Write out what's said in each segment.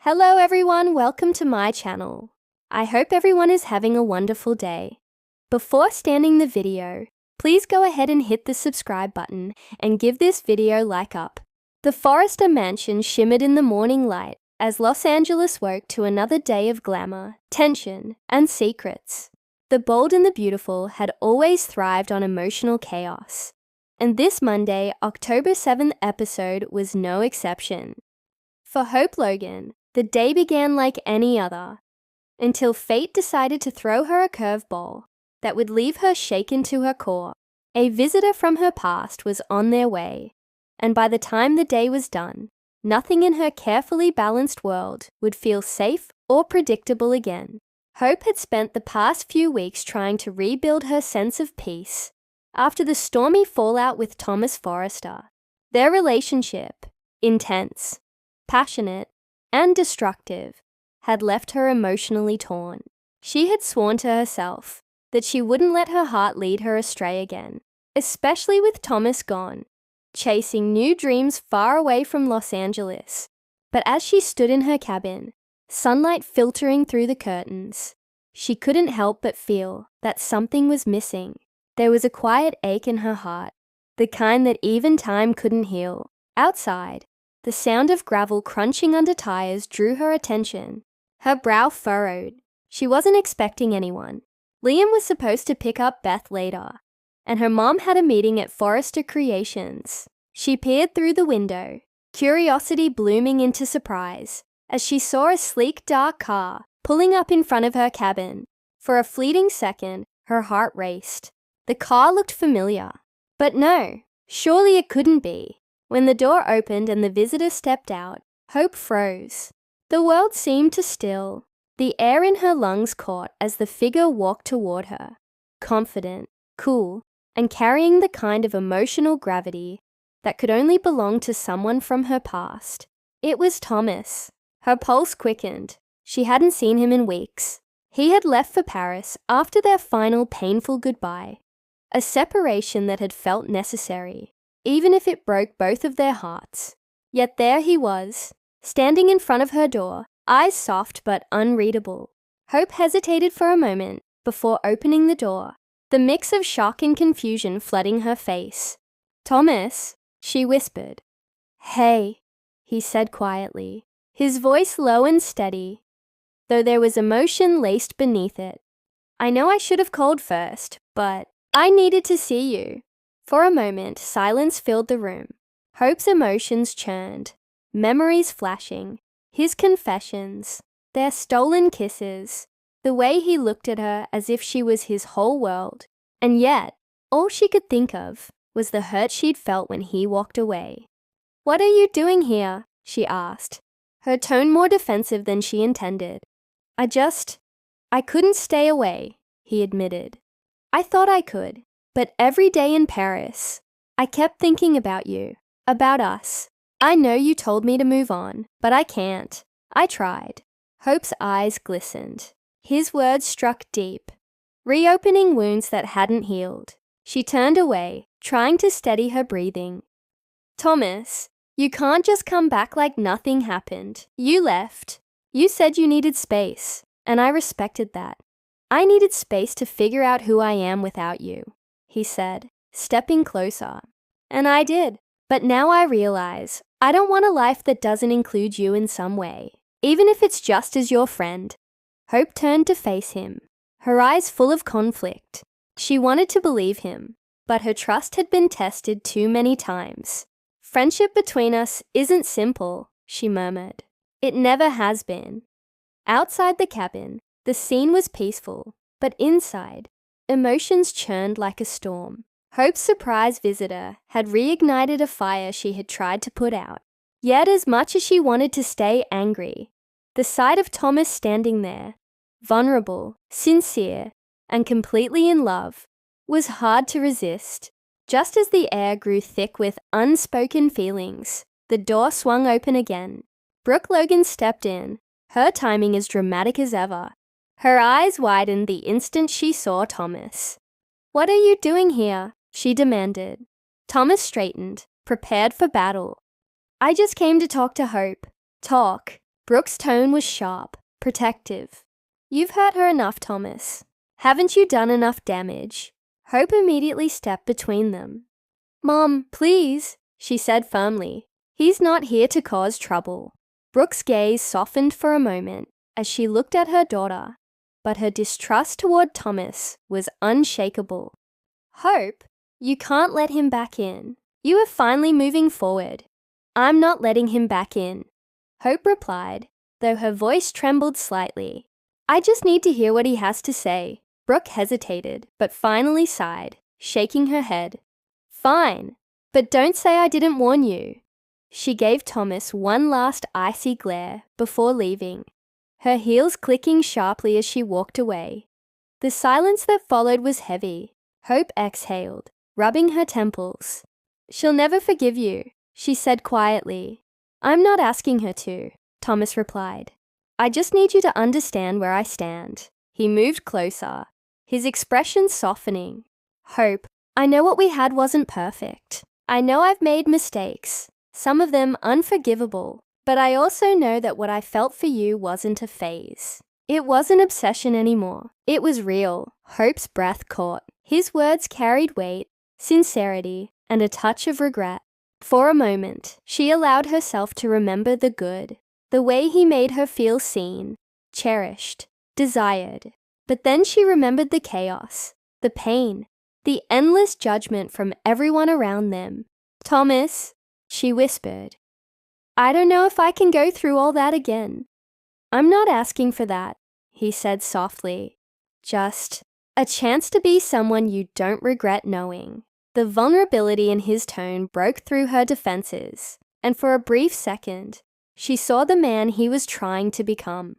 Hello everyone, welcome to my channel. I hope everyone is having a wonderful day. Before starting the video, please go ahead and hit the subscribe button and give this video a like up. The Forrester mansion shimmered in the morning light as Los Angeles woke to another day of glamour, tension, and secrets. The Bold and the Beautiful had always thrived on emotional chaos, and this Monday, October 7th episode was no exception. For Hope Logan, the day began like any other, until fate decided to throw her a curveball that would leave her shaken to her core. A visitor from her past was on their way, and by the time the day was done, nothing in her carefully balanced world would feel safe or predictable again. Hope had spent the past few weeks trying to rebuild her sense of peace after the stormy fallout with Thomas Forrester. Their relationship, intense, passionate, and destructive, had left her emotionally torn. She had sworn to herself that she wouldn't let her heart lead her astray again, especially with Thomas gone, chasing new dreams far away from Los Angeles. But as she stood in her cabin, sunlight filtering through the curtains, she couldn't help but feel that something was missing. There was a quiet ache in her heart, the kind that even time couldn't heal. Outside, the sound of gravel crunching under tires drew her attention. Her brow furrowed. She wasn't expecting anyone. Liam was supposed to pick up Beth later, and her mom had a meeting at Forrester Creations. She peered through the window, curiosity blooming into surprise, as she saw a sleek dark car pulling up in front of her cabin. For a fleeting second, her heart raced. The car looked familiar. But no, surely it couldn't be. When the door opened and the visitor stepped out, Hope froze. The world seemed to still. The air in her lungs caught as the figure walked toward her, confident, cool, and carrying the kind of emotional gravity that could only belong to someone from her past. It was Thomas. Her pulse quickened. She hadn't seen him in weeks. He had left for Paris after their final painful goodbye, a separation that had felt necessary, even if it broke both of their hearts. Yet there he was, standing in front of her door, eyes soft but unreadable. Hope hesitated for a moment before opening the door, the mix of shock and confusion flooding her face. "Thomas," she whispered. "Hey," he said quietly, his voice low and steady, though there was emotion laced beneath it. "I know I should have called first, but I needed to see you." For a moment, silence filled the room. Hope's emotions churned, memories flashing, his confessions, their stolen kisses, the way he looked at her as if she was his whole world. And yet, all she could think of was the hurt she'd felt when he walked away. "What are you doing here?" she asked, her tone more defensive than she intended. I couldn't stay away," he admitted. "I thought I could. But every day in Paris, I kept thinking about you, about us. I know you told me to move on, but I can't. I tried." Hope's eyes glistened. His words struck deep, reopening wounds that hadn't healed. She turned away, trying to steady her breathing. "Thomas, you can't just come back like nothing happened. You left. You said you needed space, and I respected that. I needed space to figure out who I am without you," he said, stepping closer. "And I did. But now I realize I don't want a life that doesn't include you in some way, even if it's just as your friend." Hope turned to face him, her eyes full of conflict. She wanted to believe him, but her trust had been tested too many times. "Friendship between us isn't simple," she murmured. "It never has been." Outside the cabin, the scene was peaceful, but inside, emotions churned like a storm. Hope's surprise visitor had reignited a fire she had tried to put out. Yet as much as she wanted to stay angry, the sight of Thomas standing there, vulnerable, sincere, and completely in love, was hard to resist. Just as the air grew thick with unspoken feelings, the door swung open again. Brooke Logan stepped in, her timing as dramatic as ever. Her eyes widened the instant she saw Thomas. "What are you doing here?" she demanded. Thomas straightened, prepared for battle. "I just came to talk to Hope." "Talk," Brooke's tone was sharp, protective. "You've hurt her enough, Thomas. Haven't you done enough damage?" Hope immediately stepped between them. "Mom, please," she said firmly. "He's not here to cause trouble." Brooke's gaze softened for a moment as she looked at her daughter, but her distrust toward Thomas was unshakable. "Hope, you can't let him back in. You are finally moving forward." "I'm not letting him back in," Hope replied, though her voice trembled slightly. "I just need to hear what he has to say." Brooke hesitated, but finally sighed, shaking her head. "Fine, but don't say I didn't warn you." She gave Thomas one last icy glare before leaving, her heels clicking sharply as she walked away. The silence that followed was heavy. Hope exhaled, rubbing her temples. "She'll never forgive you," she said quietly. "I'm not asking her to," Thomas replied. "I just need you to understand where I stand." He moved closer, his expression softening. "Hope, I know what we had wasn't perfect. I know I've made mistakes, some of them unforgivable, but I also know that what I felt for you wasn't a phase. It wasn't obsession anymore. It was real." Hope's breath caught. His words carried weight, sincerity, and a touch of regret. For a moment, she allowed herself to remember the good, the way he made her feel seen, cherished, desired. But then she remembered the chaos, the pain, the endless judgment from everyone around them. "Thomas," she whispered, "I don't know if I can go through all that again." "I'm not asking for that," he said softly. "Just a chance to be someone you don't regret knowing." The vulnerability in his tone broke through her defenses, and for a brief second, she saw the man he was trying to become.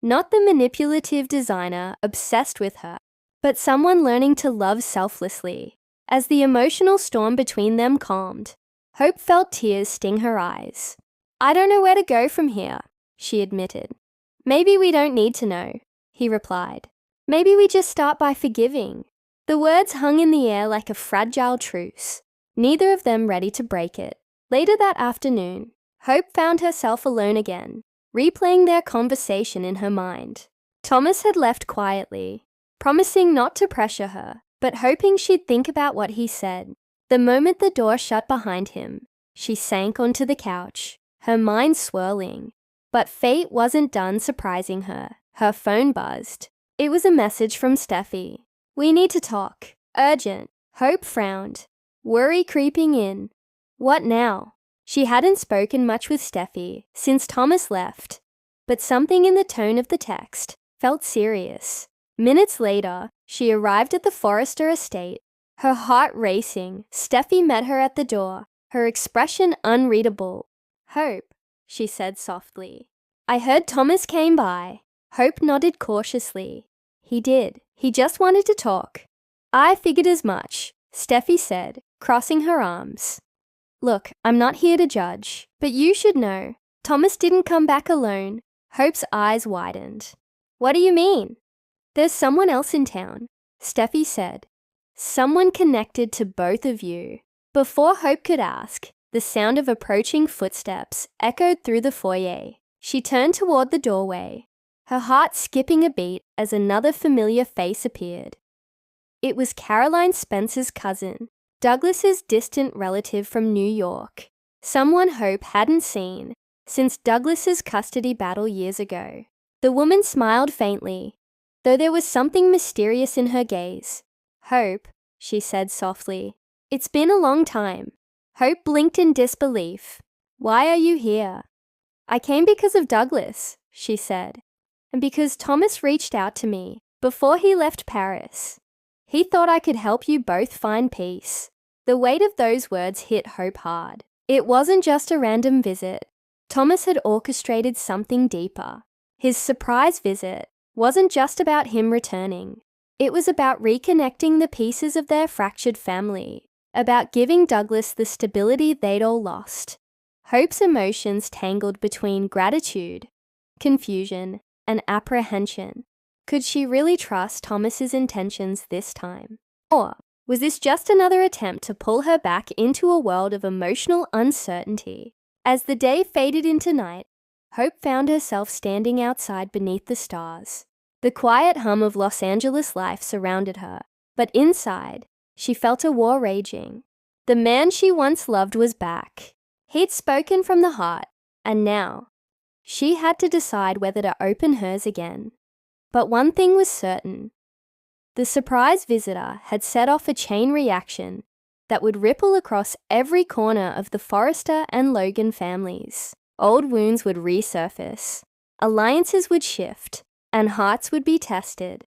Not the manipulative designer obsessed with her, but someone learning to love selflessly. As the emotional storm between them calmed, Hope felt tears sting her eyes. "I don't know where to go from here," she admitted. "Maybe we don't need to know," he replied. "Maybe we just start by forgiving." The words hung in the air like a fragile truce, neither of them ready to break it. Later that afternoon, Hope found herself alone again, replaying their conversation in her mind. Thomas had left quietly, promising not to pressure her, but hoping she'd think about what he said. The moment the door shut behind him, she sank onto the couch, her mind swirling. But fate wasn't done surprising her. Her phone buzzed. It was a message from Steffi. "We need to talk. Urgent." Hope frowned, worry creeping in. What now? She hadn't spoken much with Steffi since Thomas left, but something in the tone of the text felt serious. Minutes later, she arrived at the Forrester estate. Her heart racing, Steffi met her at the door, her expression unreadable. "Hope," she said softly. "I heard Thomas came by." Hope nodded cautiously. "He did. He just wanted to talk." "I figured as much," Steffi said, crossing her arms. "Look, I'm not here to judge, but you should know. Thomas didn't come back alone." Hope's eyes widened. "What do you mean?" "There's someone else in town," Steffi said. "Someone connected to both of you." Before Hope could ask, the sound of approaching footsteps echoed through the foyer. She turned toward the doorway, her heart skipping a beat as another familiar face appeared. It was Caroline Spencer's cousin, Douglas's distant relative from New York, someone Hope hadn't seen since Douglas's custody battle years ago. The woman smiled faintly, though there was something mysterious in her gaze. "Hope," she said softly, "it's been a long time." Hope blinked in disbelief. "Why are you here?" "I came because of Douglas," she said, "and because Thomas reached out to me before he left Paris. He thought I could help you both find peace." The weight of those words hit Hope hard. It wasn't just a random visit. Thomas had orchestrated something deeper. His surprise visit wasn't just about him returning. It was about reconnecting the pieces of their fractured family, about giving Douglas the stability they'd all lost. Hope's emotions tangled between gratitude, confusion, and apprehension. Could she really trust Thomas's intentions this time? Or was this just another attempt to pull her back into a world of emotional uncertainty? As the day faded into night, Hope found herself standing outside beneath the stars. The quiet hum of Los Angeles life surrounded her, but inside, she felt a war raging. The man she once loved was back. He'd spoken from the heart, and now, she had to decide whether to open hers again. But one thing was certain. The surprise visitor had set off a chain reaction that would ripple across every corner of the Forrester and Logan families. Old wounds would resurface, alliances would shift, and hearts would be tested.